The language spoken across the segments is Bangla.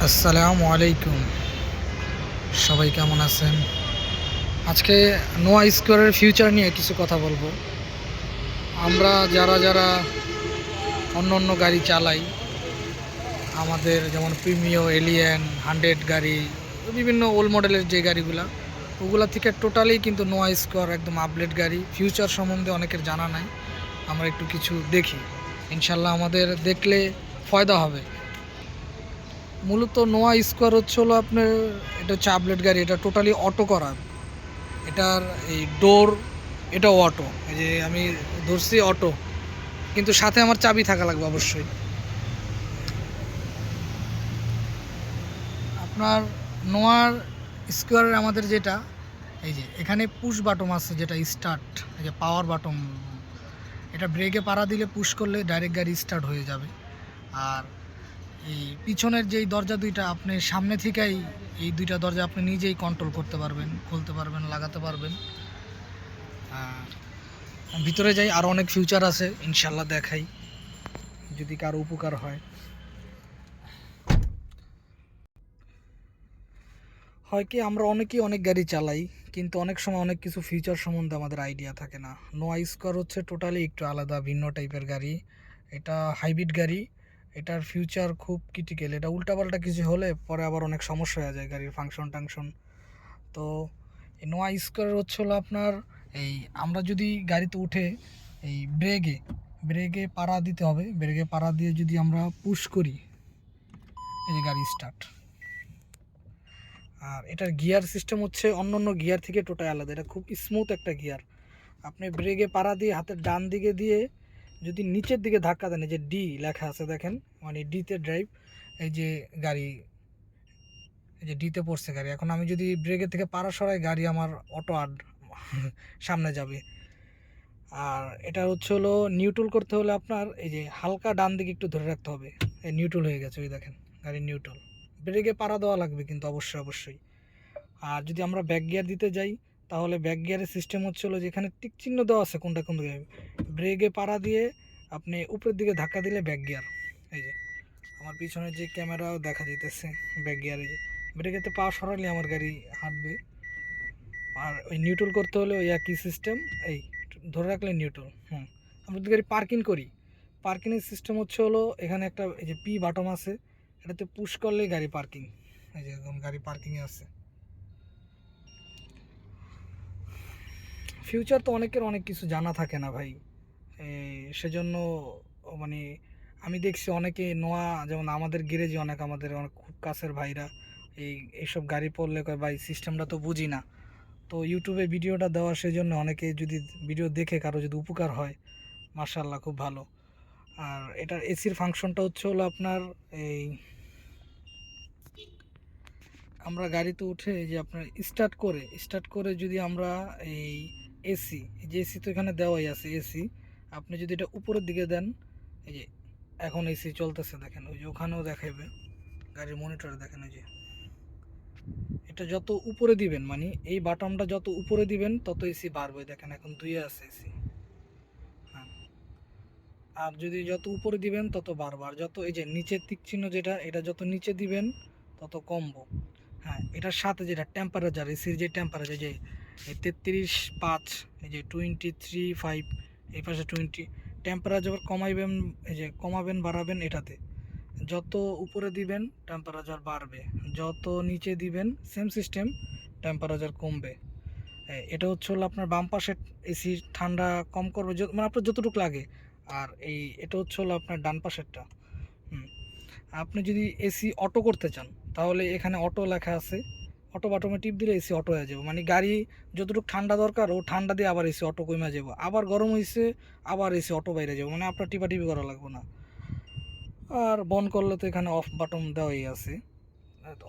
আসসালামু আলাইকুম। সবাই কেমন আছেন? আজকে নোয়া স্কোয়ারের ফিউচার নিয়ে কিছু কথা বলবো। আমরা যারা অন্য অন্য গাড়ি চালাই, আমাদের যেমন প্রিমিও, এলিয়েন, 100 গাড়ি, বিভিন্ন ওল্ড মডেলের যে গাড়িগুলা, ওগুলা থেকে টোটালি কিন্তু নোয়া স্কোয়ার একদম আপডেট গাড়ি। ফিউচার সম্বন্ধে অনেকের জানা নাই। আমরা একটু কিছু দেখি, ইনশাল্লাহ আমাদের দেখলে ফয়দা হবে। মূলত নোয়া স্কোয়ার হলো আপনার, এটা হচ্ছে আপডেট গাড়ি। এটা টোটালি অটো করা। এটার এই ডোর, এটাও অটো। এই যে আমি ধরছি অটো, কিন্তু সাথে আমার চাবি থাকা লাগবে অবশ্যই। আপনার নোয়ার স্কোয়ারের আমাদের যেটা, এই যে এখানে পুশ বাটন আছে, যেটা স্টার্ট, এই যে পাওয়ার বাটন। এটা ব্রেকে পাড়া দিলে পুশ করলে ডাইরেক্ট গাড়ি স্টার্ট হয়ে যাবে। আর এই পিছনের যেই দরজা দুইটা, আপনি সামনে থেকেই এই দুইটা দরজা আপনি নিজেই কন্ট্রোল করতে পারবেন, খুলতে পারবেন, লাগাতে পারবেন। আর ভিতরে যাই, আরও অনেক ফিউচার আছে, ইনশাল্লাহ দেখাই যদি কারো উপকার হয়। হয় কি, আমরা অনেকেই অনেক গাড়ি চালাই, কিন্তু অনেক সময় অনেক কিছু ফিচার সম্বন্ধে আমাদের আইডিয়া থাকে না। নোয়া স্কোয়ার হচ্ছে টোটালি একটু আলাদা, ভিন্ন টাইপের গাড়ি। এটা হাইব্রিড গাড়ি। এটার ফিউচার খুব ক্রিটিক্যাল। এটা উল্টাপাল্টা কিছু হলে পরে আবার অনেক সমস্যা হয়ে যায় গাড়ির ফাংশন টাংশন। তো এই নোয়া স্কোয়ার হলো আপনার, এই আমরা যদি গাড়িতে উঠে এই ব্রেকে পাড়া দিতে হবে। ব্রেকে পাড়া দিয়ে যদি আমরা পুশ করি, এই যে গাড়ি স্টার্ট। আর এটার গিয়ার সিস্টেম হচ্ছে অন্য অন্য গিয়ার থেকে টোটাল আলাদা। এটা খুব স্মুথ একটা গিয়ার। আপনি ব্রেকে পাড়া দিয়ে হাতের ডান দিকে দিয়ে যদি নিচের দিকে ধাক্কা দেন, এই যে ডি লেখা আছে দেখেন, মানে ডিতে ড্রাইভ। এই যে গাড়ি, এই যে ডিতে পড়ছে গাড়ি। এখন আমি যদি ব্রেকের থেকে পাড়া সরাই, গাড়ি আমার অটো আড সামনে যাবে। আর এটা হলো নিউট্রাল করতে হলে আপনার এই যে হালকা ডান দিকে একটু ধরে রাখতে হবে। এই নিউট্রাল হয়ে গেছে, ওই দেখেন গাড়ি নিউট্রাল। ব্রেকে পাড়া দেওয়া লাগবে কিন্তু অবশ্যই অবশ্যই। আর যদি আমরা ব্যাক গিয়ার দিতে যাই, তাহলে ব্যাক গিয়ারের সিস্টেম হলো যেখানে টিক চিহ্ন দেওয়া আছে কোনটা কোন দিকে, ব্রেকে পাড়া দিয়ে আপনি উপরের দিকে ধাক্কা দিলে ব্যাক গিয়ার। এই যে আমার পিছনে যে ক্যামেরাও দেখা যাইতেছে ব্যাক গিয়ারে, যে ব্রেকেতে পা সরালে আমার গাড়ি হাঁটবে। আর ওই নিউট্রাল করতে হলে ওই একই সিস্টেম, এই ধরে রাখলে নিউট্রাল। আমরা যদি গাড়ি পার্কিং করি, পার্কিংয়ের সিস্টেম হলো এখানে একটা এই যে পি বাটন আছে, এটাতে পুশ করলেই গাড়ি পার্কিং। এই যে এখন গাড়ি পার্কিংয়ে আছে। ফিউচার তো অনেকের অনেক কিছু জানা থাকে না ভাই। সেজন্য মানে আমি দেখছি অনেকে নোয়া, যেমন আমাদের গ্যারেজে আমাদের অনেক খুব কাছের ভাইরা এইসব গাড়ি পড়লে কয় ভাই সিস্টেমটা তো বুঝি না। তো ইউটিউবে ভিডিওটা দেওয়া, সেজন্য অনেকে যদি ভিডিও দেখে কারো যদি উপকার হয়, মার্শাল্লাহ খুব ভালো। আর এটার এসির ফাংশনটা হলো আপনার, এই আমরা গাড়িতে উঠে যে আপনার স্টার্ট করে যদি আমরা এই এসি, যে এসি তো এখানে দেওয়াই আছে এসি, আপনি যদি এটা উপরের দিকে দেন, এই যে এখন এসি চলতেছে দেখেন, ওই যে ওখানেও দেখাইবে গাড়ির মনিটরে দেখেন। ওই যে এটা যত উপরে দিবেন, মানে এই বাটনটা যত উপরে দিবেন তত এসি বাড়বে, দেখেন এখন 2-এ আছে এসি। হ্যাঁ, আর যদি যত উপরে দিবেন তত বাড়বে, আর যত এই যে নিচের তীর চিহ্ন যেটা, এটা যত নিচে দিবেন তত কমবো। হ্যাঁ, এটার সাথে যেটা টেম্পারেচার, এসির যে টেম্পারেচার, যে এই 33.5, এই যে 23.5, এই পাশে 20, টেম্পারেচার কমাইবেন, এই যে কমাবেন বাড়াবেন এটাতে। যত উপরে দিবেন টেম্পারেচার বাড়বে, যত নিচে দিবেন সেম সিস্টেম, টেম্পারেচার কমবে। এটা হলো আপনার বাম পাশে এসি ঠান্ডা কম করবে, মানে আপনার যতটুকু লাগে। আর এটা হলো আপনার ডান পাশেরটা। হুম, আপনি যদি এসি অটো করতে চান, তাহলে এখানে অটো লেখা আছে, অটো বাটনে টিপ দিলে এসি অটো হয়ে যাবে, মানে গাড়ি যতটুকু ঠান্ডা দরকার ও ঠান্ডা দিয়ে আবার এসি অটো কমে যাবে, আবার গরম হয়েছে আবার এসি অটো বাইরে যাবে, মানে আপনার টিপাটিপি করা লাগবে না। আর বন্ধ করলে তো এখানে অফ বাটন দেওয়াই আছে।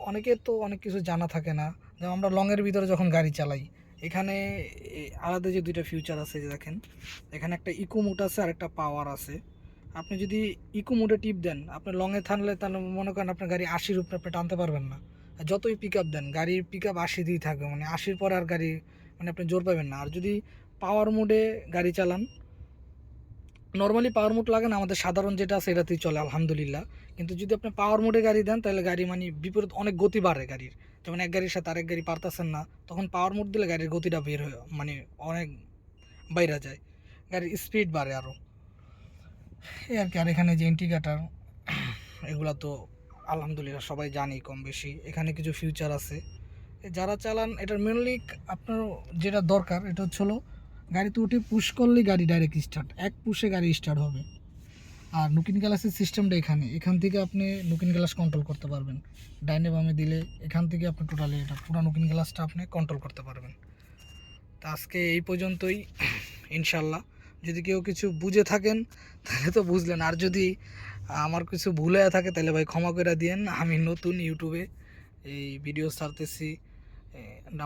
অনেকের তো অনেক কিছু জানা থাকে না, যেমন আমরা লংয়ের ভিতরে যখন গাড়ি চালাই, এখানে আলাদা যে দুইটা ফিউচার আছে, যে দেখেন এখানে একটা ইকো মোড আছে আর একটা পাওয়ার আছে। আপনি যদি ইকো মোডে টিপ দেন, আপনি লংয়ে থাকলে তাহলে মনে করেন আপনার গাড়ি 80-র উপরে আপনি টানতে পারবেন না। আর যতই পিক আপ দেন, গাড়ির পিক আপ 80 দিয়েই থাকবে, মানে 80-র পরে আর গাড়ি, মানে আপনি জোর পাবেন না। আর যদি পাওয়ার মোডে গাড়ি চালান, নর্মালি পাওয়ার মোড লাগে না, আমাদের সাধারণ যেটা আছে এটাতেই চলে আলহামদুলিল্লাহ। কিন্তু যদি আপনি পাওয়ার মোডে গাড়ি দেন তাহলে গাড়ি মানে বিপরীত অনেক গতি বাড়ে গাড়ির। যেমন এক গাড়ির সাথে আরেক গাড়ি পারতেছেন না, তখন পাওয়ার মোড দিলে গাড়ির গতিটা বের হয়ে মানে অনেক বাইরে যায়, গাড়ির স্পিড বাড়ে আরও, এই আর কি। আর এখানে যে ইন্ডিকেটার এগুলা তো আলহামদুলিল্লাহ সবাই জানি কম বেশি। এখানে কিছু ফিউচার আছে যারা চালান, এটার মেনলি আপনার যেটা দরকার এটা হচ্ছে হলো গাড়িতে উঠে পুশ করলেই গাড়ি ডাইরেক্ট স্টার্ট, এক পুশে গাড়ি স্টার্ট হবে। আর নুকিন গ্লাসের সিস্টেমটা এখান থেকে আপনি নুকিন গ্লাস কন্ট্রোল করতে পারবেন। ডাইনে বামে দিলে এখান থেকে আপনি টোটালি এটা পুরো নুকিন গ্লাসটা আপনি কন্ট্রোল করতে পারবেন। তো আজকে এই পর্যন্তই ইনশাল্লাহ। যদি কেউ কিছু বুঝে থাকেন তাহলে তো বুঝলেন, আর যদি আমার কিছু ভুল হয়ে থাকে তাহলে ভাই ক্ষমা করে দিয়েন। আমি নতুন ইউটিউবে এই ভিডিও ছাড়তেছি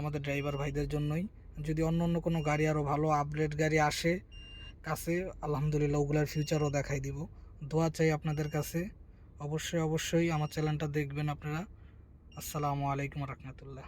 আমাদের ড্রাইভার ভাইদের জন্যই। যদি অন্য অন্য কোনো গাড়ি আরও ভালো আপগ্রেড গাড়ি আসে কাছে, আলহামদুলিল্লাহ ওগুলার ফিউচারও দেখাই দিব। দোয়া চাই আপনাদের কাছে। অবশ্যই অবশ্যই আমার চ্যানেলটা দেখবেন আপনারা। আসসালামু আলাইকুম রহমতুল্লাহ।